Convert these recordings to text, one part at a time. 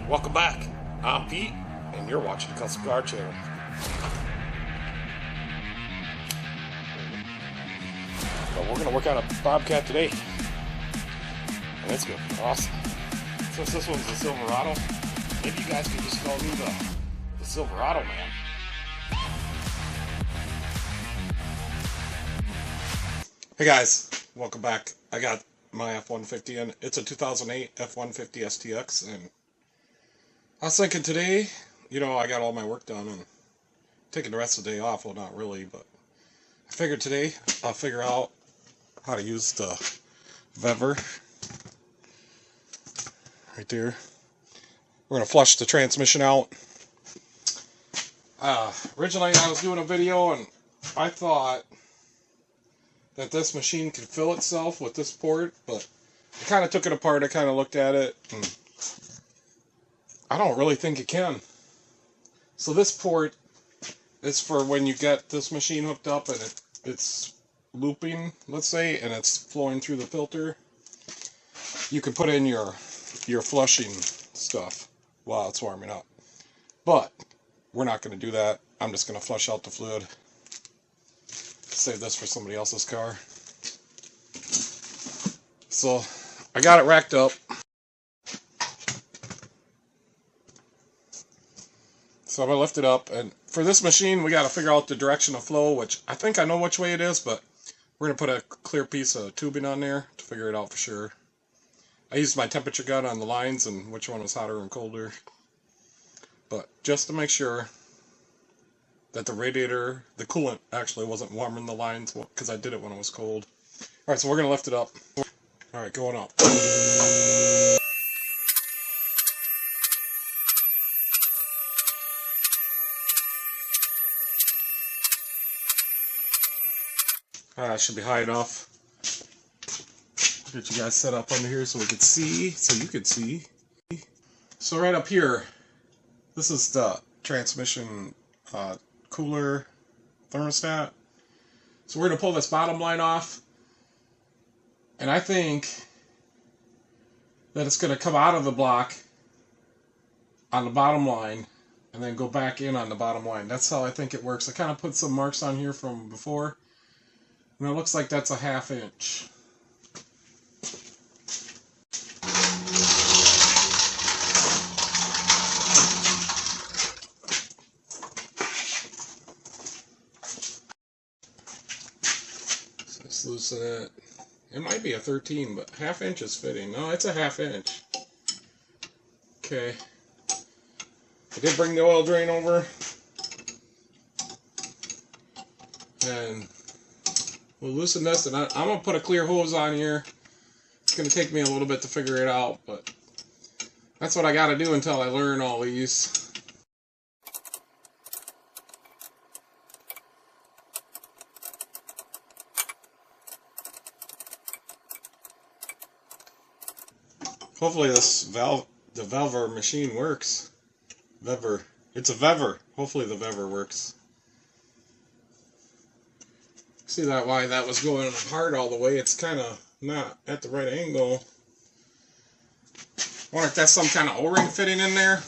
Welcome back. I'm Pete, and you're watching the Custom Car Channel. So we're going to work on a Bobcat today, and it's going to be awesome. Since this one's a Silverado, maybe you guys can just call me the Silverado man. Hey guys, welcome back. I got my F150 and it's a 2008 F150 STX, and I was thinking today, I got all my work done and taking the rest of the day off. Well, not really, but I figured today I'll figure out how to use the Vevor right there. We're going to flush the transmission out. Originally I was doing a video and I thought that this machine could fill itself with this port, but I kind of took it apart. I kind of looked at it, and I don't really think it can. So this port is for when you get this machine hooked up and it's looping, let's say, and it's flowing through the filter. You can put in your flushing stuff while it's warming up. But we're not going to do that. I'm just going to flush out the fluid. Save this for somebody else's car. So I got it racked up. So I'm going to lift it up, and for this machine we got to figure out the direction of flow, which I think I know which way it is, but we're going to put a clear piece of tubing on there to figure it out for sure. I used my temperature gun on the lines and which one was hotter and colder, but just to make sure that the radiator, the coolant actually wasn't warming the lines, because I did it when it was cold. Alright, so we're going to lift it up. Alright, going up. Alright, should be high enough. Get you guys set up under here so we can see, so you can see. So right up here, this is the transmission cooler thermostat. So we're going to pull this bottom line off, and I think that it's going to come out of the block on the bottom line and then go back in on the bottom line. That's how I think it works. I kind of put some marks on here from before, and it looks like that's a 1/2 inch. Let's loosen it. It might be a 13, but 1/2 inch is fitting. No, it's a 1/2 inch. Okay. I did bring the oil drain over. And we'll loosen this, and I'm going to put a clear hose on here. It's going to take me a little bit to figure it out, but that's what I got to do until I learn all these. Hopefully this the Vevor machine works. Vevor. It's a Vevor. Hopefully the Vevor works. See that why that was going apart all the way? It's kind of not at the right angle. I wonder if that's some kind of O-ring fitting in there.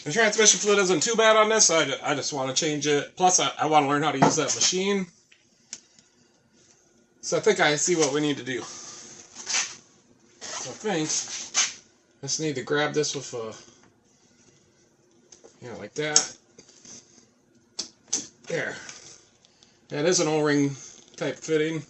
The transmission fluid isn't too bad on this. I just want to change it. Plus, I want to learn how to use that machine. So I think I see what we need to do. So I think I just need to grab this with like that. There. That is an O-ring type fitting.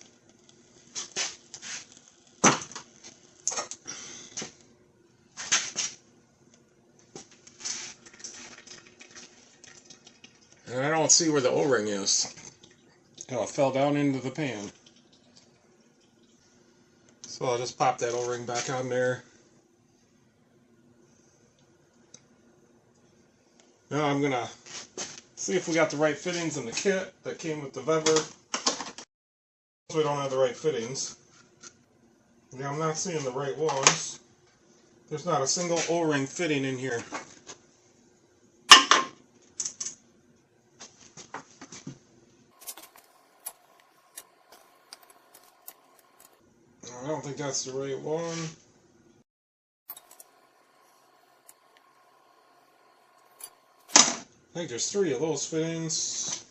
And I don't see where the O-ring is. Oh, it fell down into the pan. So I'll just pop that O-ring back on there. Now I'm going to see if we got the right fittings in the kit that came with the Vevor. We don't have the right fittings. Yeah, I'm not seeing the right ones. There's not a single O-ring fitting in here. think that's the right one. I think there's 3 of those fittings.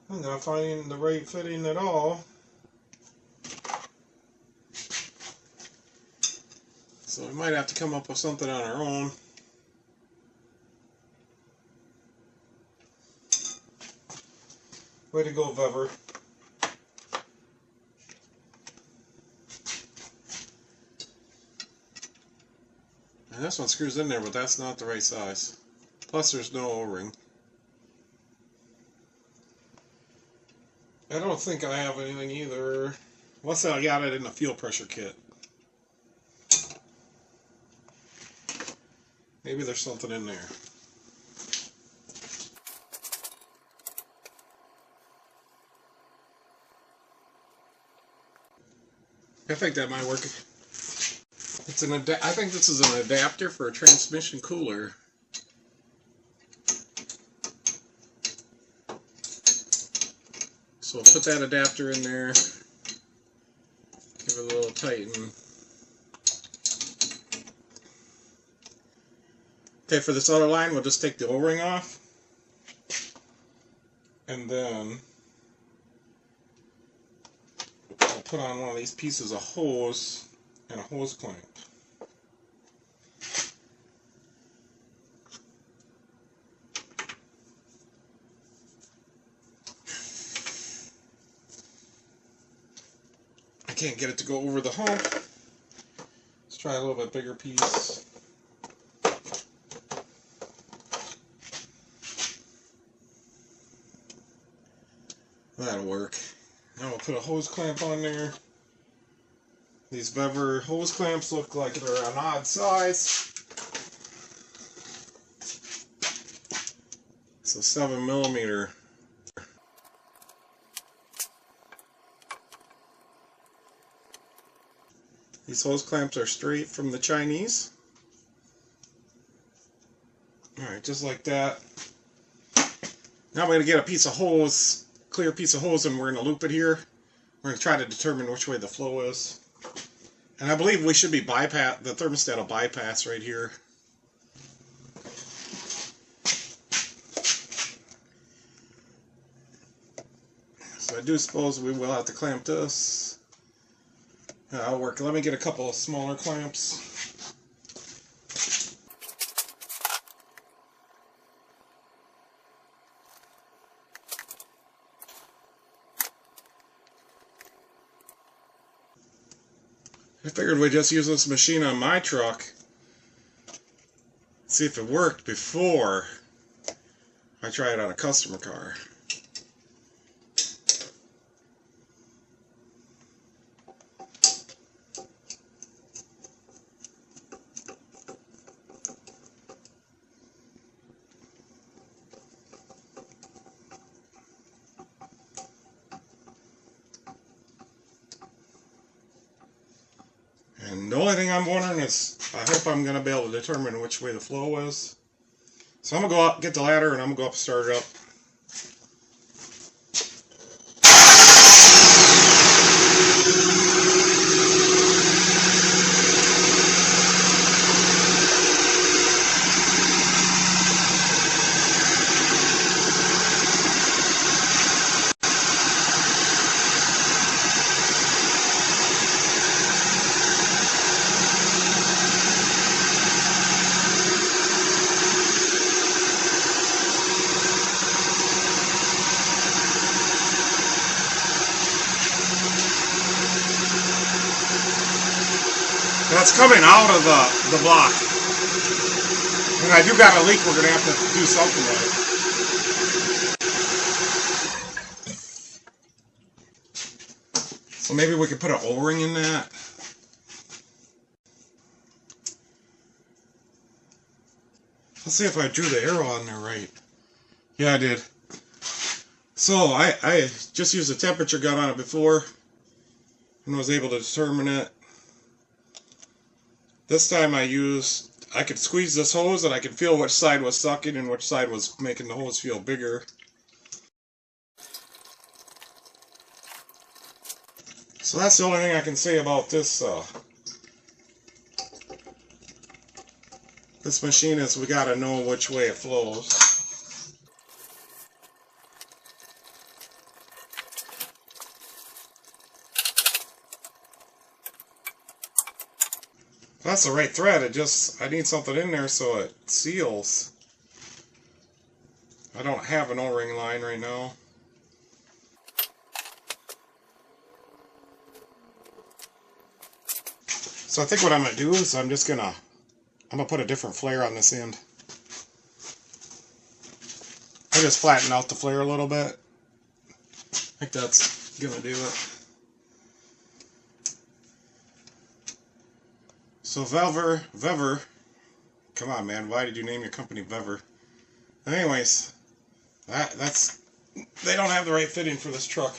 I'm not finding the right fitting at all. So we might have to come up with something on our own. Way to go, Vevor. And this one screws in there, but that's not the right size. Plus there's no O-ring. I don't think I have anything either. Unless I got it in the fuel pressure kit. Maybe there's something in there. I think that might work. It's an I think this is an adapter for a transmission cooler. So we'll put that adapter in there. Give it a little tighten. Okay, for this other line, we'll just take the O-ring off. And then I'll put on one of these pieces of hose and a hose clamp. I can't get it to go over the hump. Let's try a little bit bigger piece. That'll work. Now we'll put a hose clamp on there. These Vevor hose clamps look like they're an odd size. It's a 7mm. These hose clamps are straight from the Chinese. Alright, just like that. Now I'm going to get a piece of hose, clear piece of hose, and we're going to loop it here. We're going to try to determine which way the flow is. And I believe we should be the thermostat will bypass right here. So I do suppose we will have to clamp this. That'll work. Let me get a couple of smaller clamps. I figured we'd just use this machine on my truck. See if it worked before I try it on a customer car. And the only thing I'm wondering is, I hope I'm going to be able to determine which way the flow is. So I'm going to go up, get the ladder, and I'm going to go up and start it up. That's coming out of the block. And I do got a leak we're going to have to do something with it. So maybe we could put an O-ring in that. Let's see if I drew the arrow on there right. Yeah, I did. So I just used a temperature gun on it before and was able to determine it. This time I could squeeze this hose and I could feel which side was sucking and which side was making the hose feel bigger. So that's the only thing I can say about this this machine is we gotta know which way it flows. That's the right thread. I need something in there so it seals. I don't have an O-ring line right now. So I think what I'm gonna do is I'm gonna put a different flare on this end. I just flatten out the flare a little bit. I think that's gonna do it. So Vevor, come on man, why did you name your company Vevor? Anyways, that's they don't have the right fitting for this truck.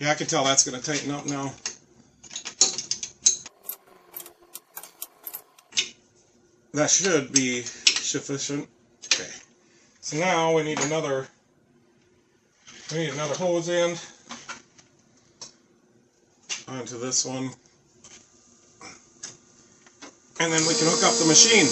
Yeah, I can tell that's going to tighten up now. That should be sufficient. Okay. So now we need another hose end onto this one. And then we can hook up the machine.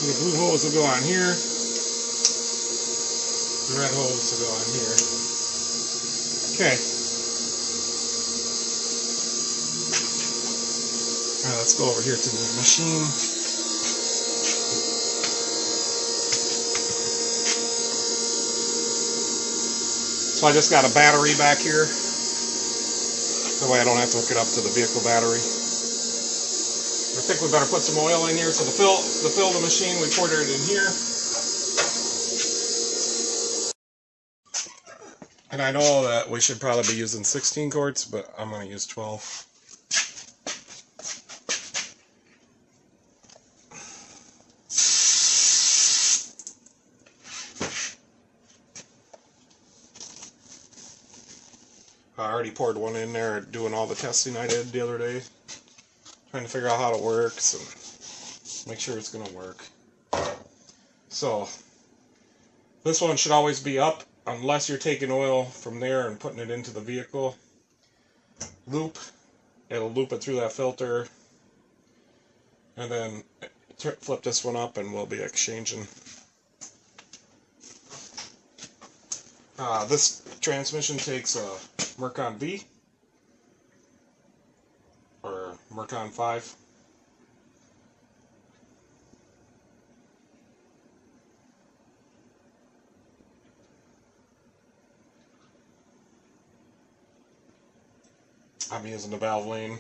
So the blue hose will go on here. The red hose will go on here. Okay. Alright, let's go over here to the machine. So I just got a battery back here. That way I don't have to hook it up to the vehicle battery. I think we better put some oil in here. So to fill the machine, we poured it in here. And I know that we should probably be using 16 quarts, but I'm going to use 12. I already poured one in there doing all the testing I did the other day. Trying to figure out how it works and make sure it's going to work. So, this one should always be up unless you're taking oil from there and putting it into the vehicle loop. It'll loop it through that filter. And then flip this one up and we'll be exchanging. This transmission takes a Mercon V or Mercon 5. I'm using the valve lane.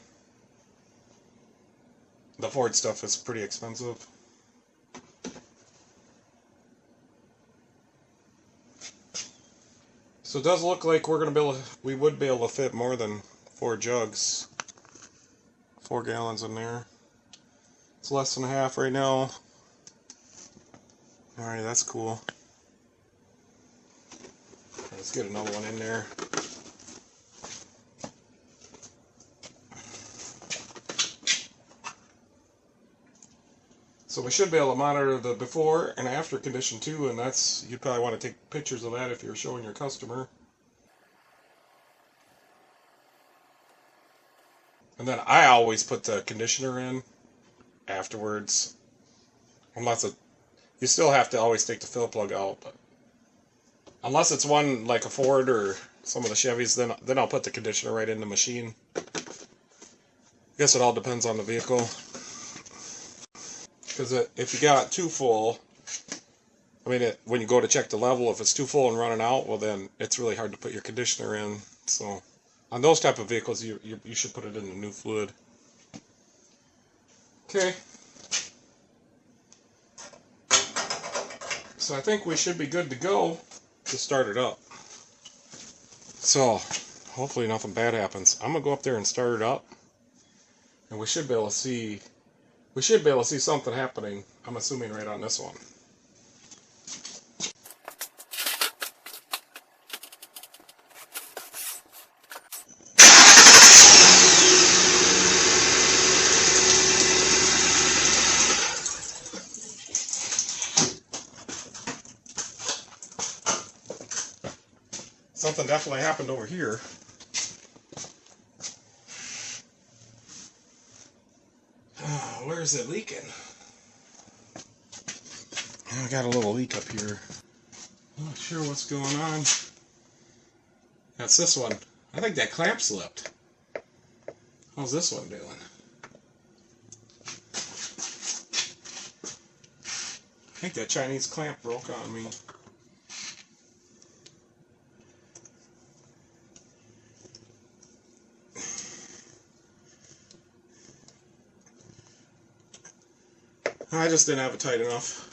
The Ford stuff is pretty expensive. So it does look like we would be able to fit more than 4 jugs. 4 gallons in there. It's less than half right now. Alright, that's cool. Let's get another one in there. So we should be able to monitor the before and after condition too, and you'd probably want to take pictures of that if you're showing your customer. And then I always put the conditioner in afterwards. You still have to always take the fill plug out, but unless it's one like a Ford or some of the Chevys, then I'll put the conditioner right in the machine. I guess it all depends on the vehicle. Because if you got it too full, when you go to check the level, if it's too full and running out, well then it's really hard to put your conditioner in. So on those type of vehicles, you should put it in the new fluid. Okay. So I think we should be good to go to start it up. So hopefully nothing bad happens. I'm gonna go up there and start it up, and we should be able to see something happening, I'm assuming, right on this one. something definitely happened over here. Where is it leaking? I got a little leak up here. Not sure what's going on. That's this one. I think that clamp slipped. How's this one doing? I think that Chinese clamp broke on me. I just didn't have it tight enough.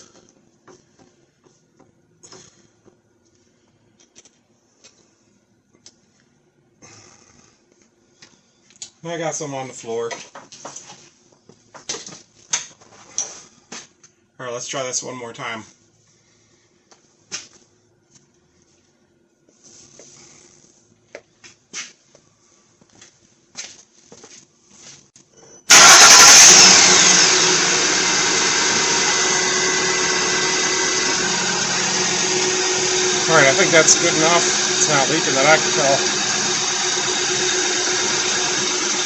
I got some on the floor. Alright, let's try this one more time. Alright, I think that's good enough. It's not leaking that I can tell.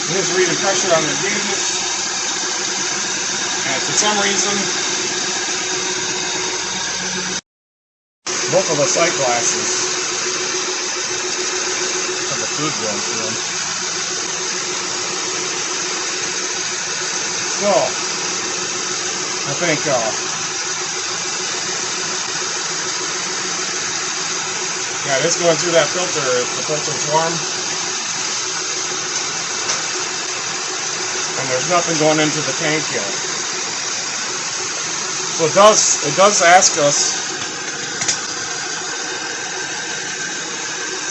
It is reading pressure on the gauges. And for some reason, both of the sight glasses have the fluid going through them. So, I think, yeah, it is going through that filter if the filter's warm. And there's nothing going into the tank yet. So it does ask us.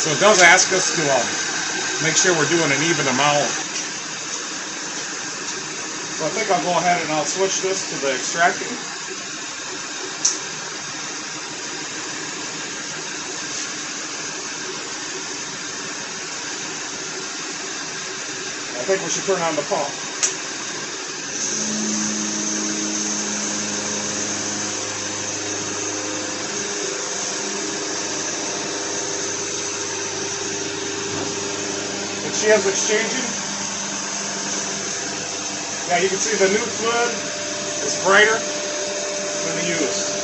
So it does ask us to make sure we're doing an even amount. So I think I'll go ahead and I'll switch this to the extracting. I think we should turn on the pump. And she is exchanging. Yeah, you can see the new fluid is brighter than the used.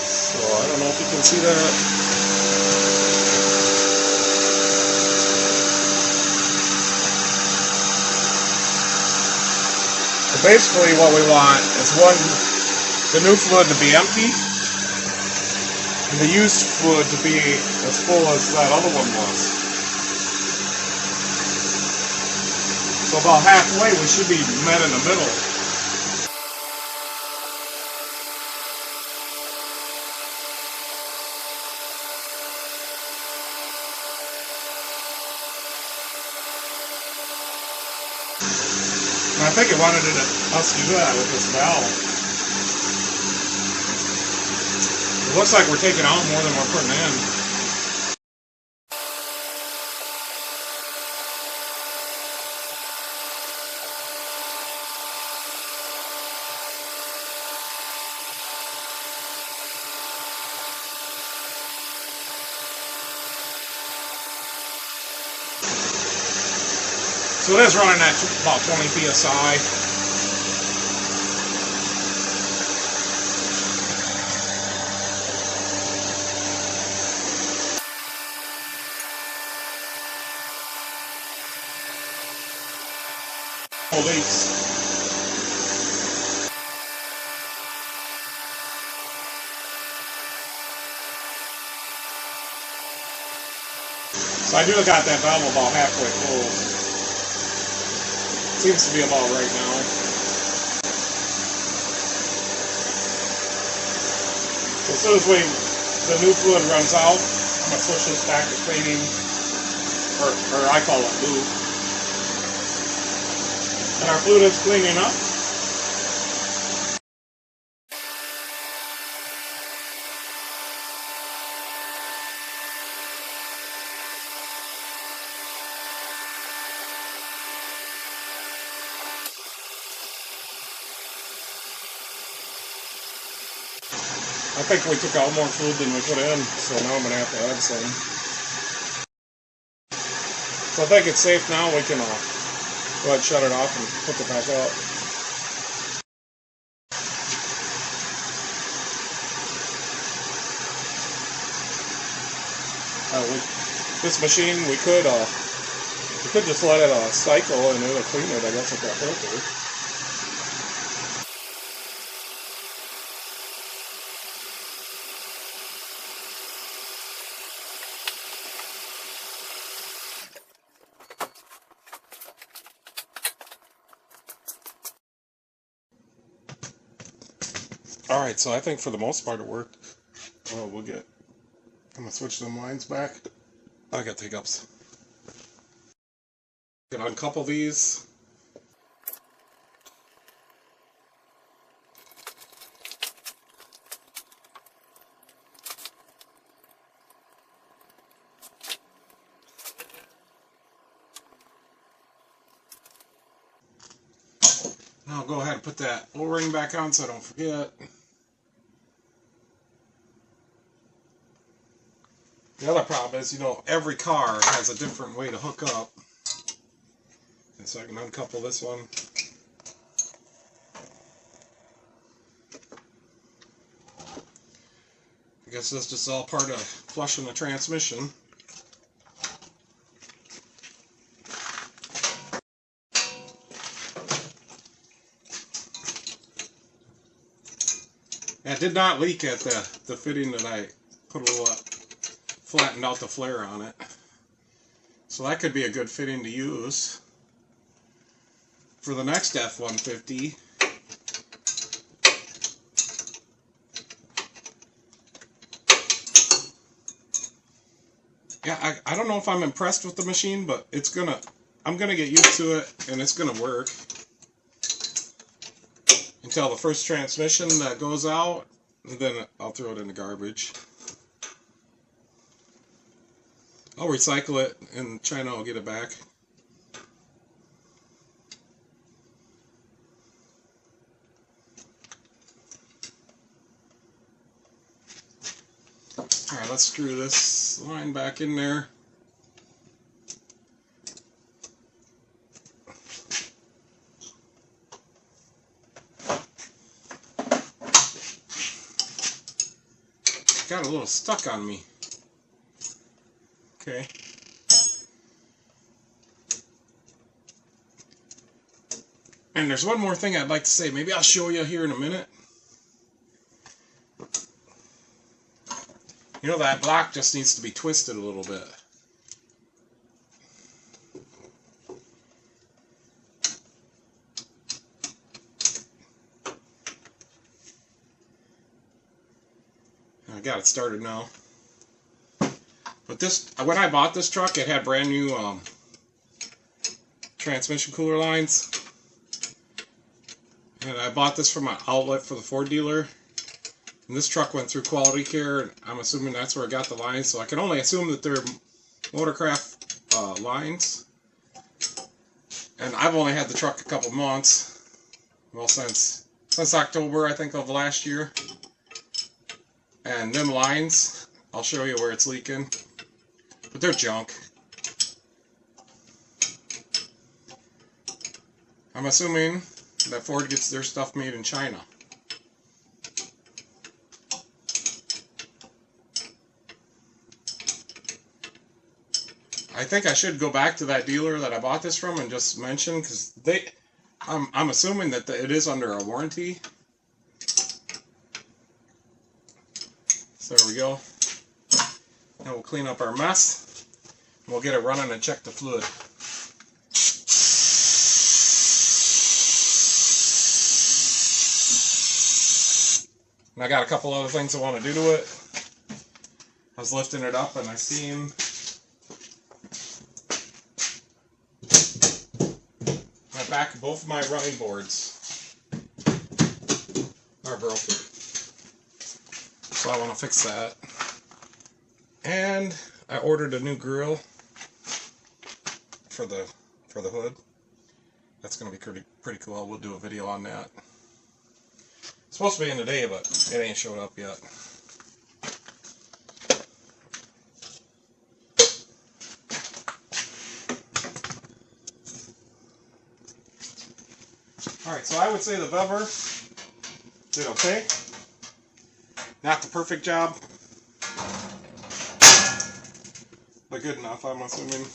So I don't know if you can see that. So basically what we want is the new fluid to be empty and the used fluid to be as full as that other one was. So about halfway we should be met in the middle. And I think it wanted us to do that with this valve. It looks like we're taking out more than we're putting in. So it is running at about 20 psi. Leaks. So I do got that valve about halfway full. Seems to be about right now. So as soon as the new fluid runs out, I'm gonna switch this back to cleaning, or I call it lube. And our fluid is cleaning up. I think we took out more fluid than we put in, so now I'm going to have to add some. So I think it's safe now. We can go ahead and shut it off and hook it back up. This machine, we could just let it cycle and it'll clean it, I guess, with that filter. Alright, so I think for the most part it worked. Oh, I'm gonna switch them lines back. I got hiccups. Can uncouple these. Now I'll go ahead and put that O-ring back on so I don't forget. The other problem is, every car has a different way to hook up. And so I can uncouple this one. I guess this is just all part of flushing the transmission. It did not leak at the fitting that I put a little flattened out the flare on it. So that could be a good fitting to use for the next F150. Yeah, I don't know if I'm impressed with the machine, but I'm gonna get used to it and it's gonna work. Until the first transmission that goes out, and then I'll throw it in the garbage. I'll recycle it, and China will get it back. Alright, let's screw this line back in there. Got a little stuck on me. Okay. And there's one more thing I'd like to say. Maybe I'll show you here in a minute. That block just needs to be twisted a little bit. I got it started now. But when I bought this truck, it had brand new transmission cooler lines. And I bought this from an outlet for the Ford dealer. And this truck went through quality care, and I'm assuming that's where I got the lines. So I can only assume that they're Motorcraft lines. And I've only had the truck a couple months. Well, since October, I think, of last year. And them lines, I'll show you where it's leaking. But they're junk. I'm assuming that Ford gets their stuff made in China. I think I should go back to that dealer that I bought this from and just mention, because I'm assuming that it is under a warranty. So there we go. Now we'll clean up our mess. And we'll get it running and check the fluid. And I got a couple other things I want to do to it. I was lifting it up and I seen my back of both of my running boards are broken. So I want to fix that. And I ordered a new grill for the hood. That's going to be pretty cool. We'll do a video on that. It's supposed to be in today, but it ain't showed up yet. Alright, so I would say the Vevor did okay. Not the perfect job, but good enough, I'm assuming.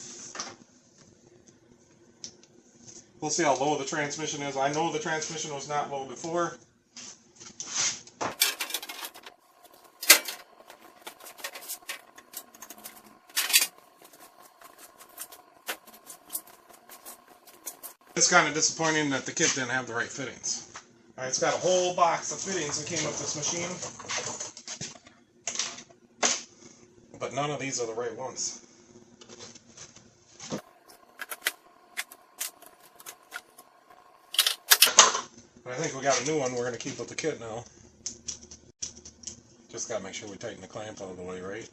We'll see how low the transmission is. I know the transmission was not low before. It's kind of disappointing that the kit didn't have the right fittings. Alright, it's got a whole box of fittings that came with this machine, but none of these are the right ones. But I think we got a new one we're going to keep with the kit now. Just got to make sure we tighten the clamp out of the way, right?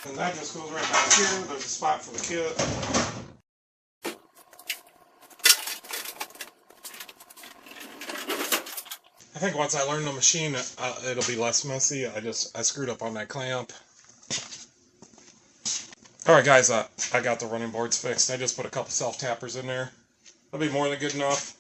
And that just goes right back here. There's a spot for the kit. I think once I learn the machine, it'll be less messy. I screwed up on that clamp. Alright guys, I got the running boards fixed. I just put a couple self-tappers in there. That'll be more than good enough.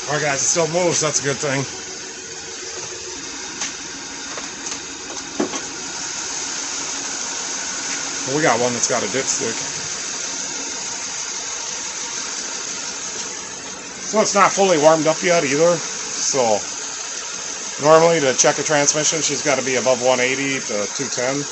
Alright guys, it still moves, that's a good thing. Well, we got one that's got a dipstick. So it's not fully warmed up yet either. So normally to check a transmission, she's got to be above 180 to 210.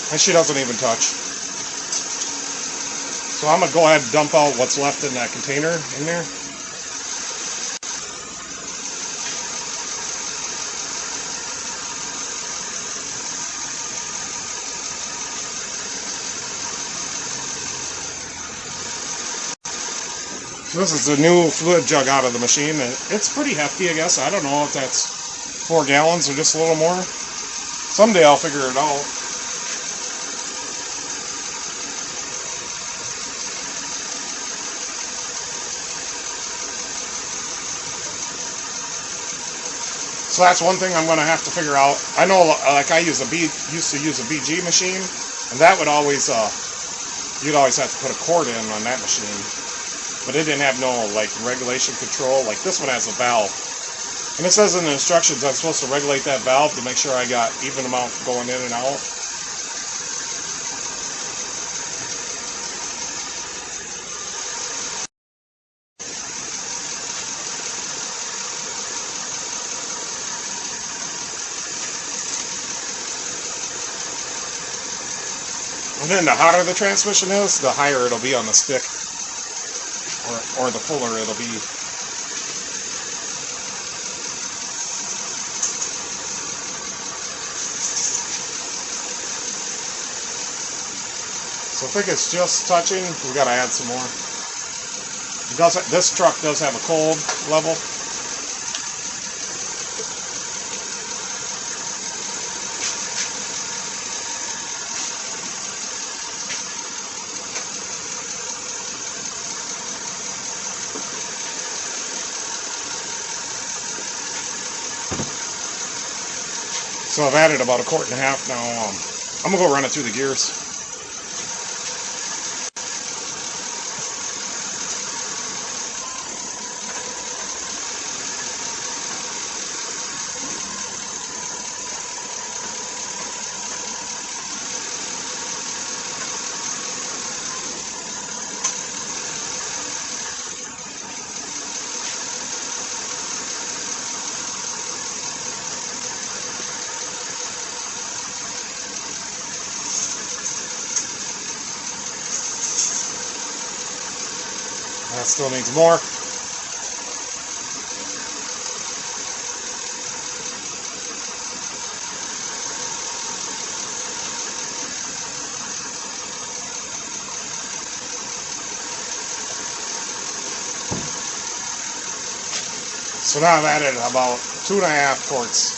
And she doesn't even touch. So I'm going to go ahead and dump out what's left in that container in there. So this is the new fluid jug out of the machine. It's pretty hefty, I guess. I don't know if that's 4 gallons or just a little more. Someday I'll figure it out. So that's one thing I'm going to have to figure out. I know, like I used to use a BG machine, and that would always, you'd always have to put a cord in on that machine. But it didn't have no, like, regulation control. Like, this one has a valve. And it says in the instructions I'm supposed to regulate that valve to make sure I got even amount going in and out. And then the hotter the transmission is, the higher it'll be on the stick, or the fuller it'll be. So I think it's just touching. We got to add some more. This truck does have a cold level. So I've added about 1.5 quarts now. I'm going to go run it through the gears. That still needs more. So now I've added about 2.5 quarts.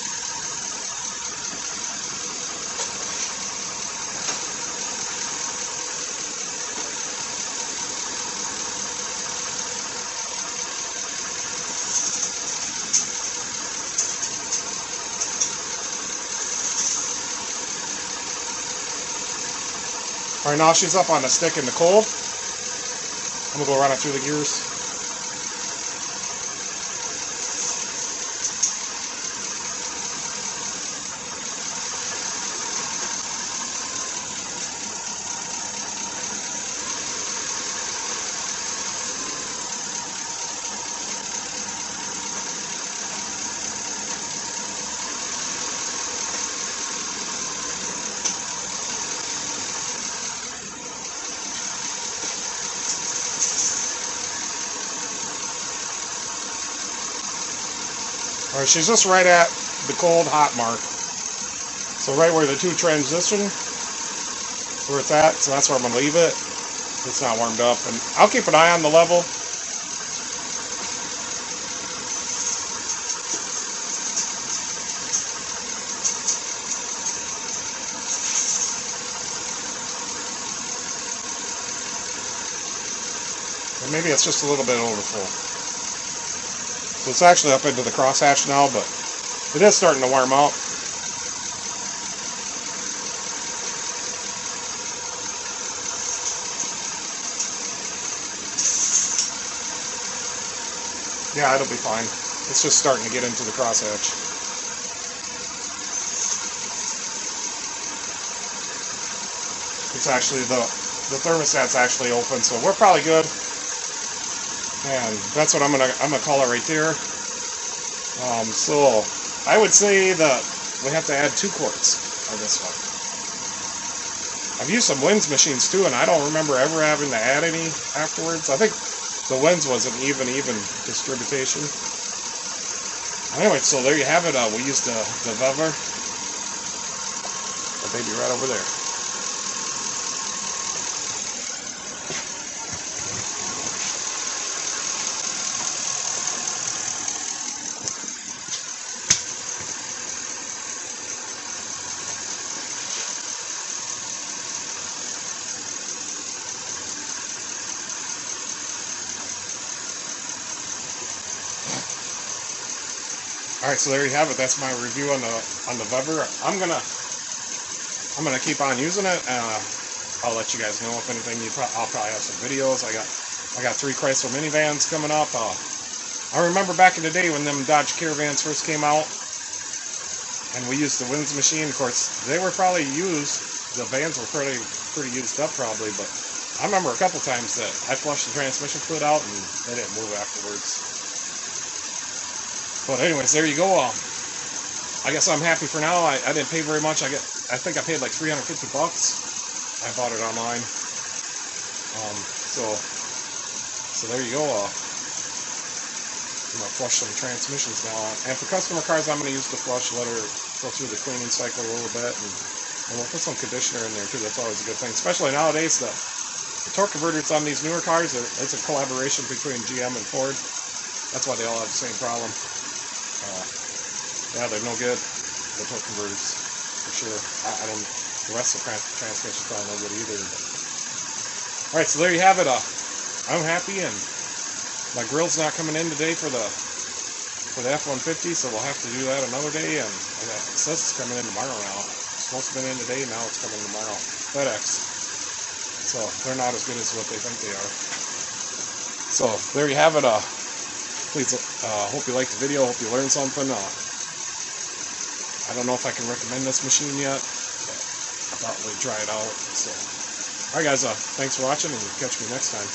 All right, now she's up on the stick in the cold. I'm gonna go run it through the gears. All right, she's just right at the cold hot mark. So right where the two transition, where it's at, so that's where I'm gonna leave it. It's not warmed up, and I'll keep an eye on the level. And maybe it's just a little bit overfull. So it's actually up into the crosshatch now, but it is starting to warm up. Yeah, it'll be fine. It's just starting to get into the crosshatch. It's actually, the thermostat's actually open, so we're probably good. And that's what I'm gonna call it right there. So I would say that we have to add 2 quarts on this one. I've used some Winds machines too, and I don't remember ever having to add any afterwards. I think the Winds was an even distribution. Anyway, so there you have it. We used the Vevor. The baby right over there. All right, so there you have it. That's my review on the Vevor. I'm gonna keep on using it. I'll let you guys know if anything. I'll probably have some videos. I got 3 Chrysler minivans coming up. I remember back in the day when them Dodge Caravans first came out, and we used the Winds machine. Of course, they were probably used. The vans were pretty used up probably, but I remember a couple times that I flushed the transmission fluid out and they didn't move afterwards. But anyways, there you go. I guess I'm happy for now. I didn't pay very much. I think I paid like $350. I bought it online. So there you go. I'm gonna flush some transmissions now. And for customer cars, I'm gonna use the flush, let her go through the cleaning cycle a little bit, and we'll put some conditioner in there too. That's always a good thing, especially nowadays. The torque converters on these newer cars, it's a collaboration between GM and Ford. That's why they all have the same problem. Yeah, they're no good, the torque converters, for sure. I don't, the rest of the transmission's probably no good either. Alright, so there you have it. I'm happy, and my grill's not coming in today for the F150, so we'll have to do that another day, and it says it's coming in tomorrow now. It's supposed to be in today, now it's coming tomorrow. FedEx. So, they're not as good as what they think they are. So, there you have it. Please, hope you liked the video, hope you learned something. I don't know if I can recommend this machine yet, but I thought we'd try it out. So, alright guys, thanks for watching, and catch me next time.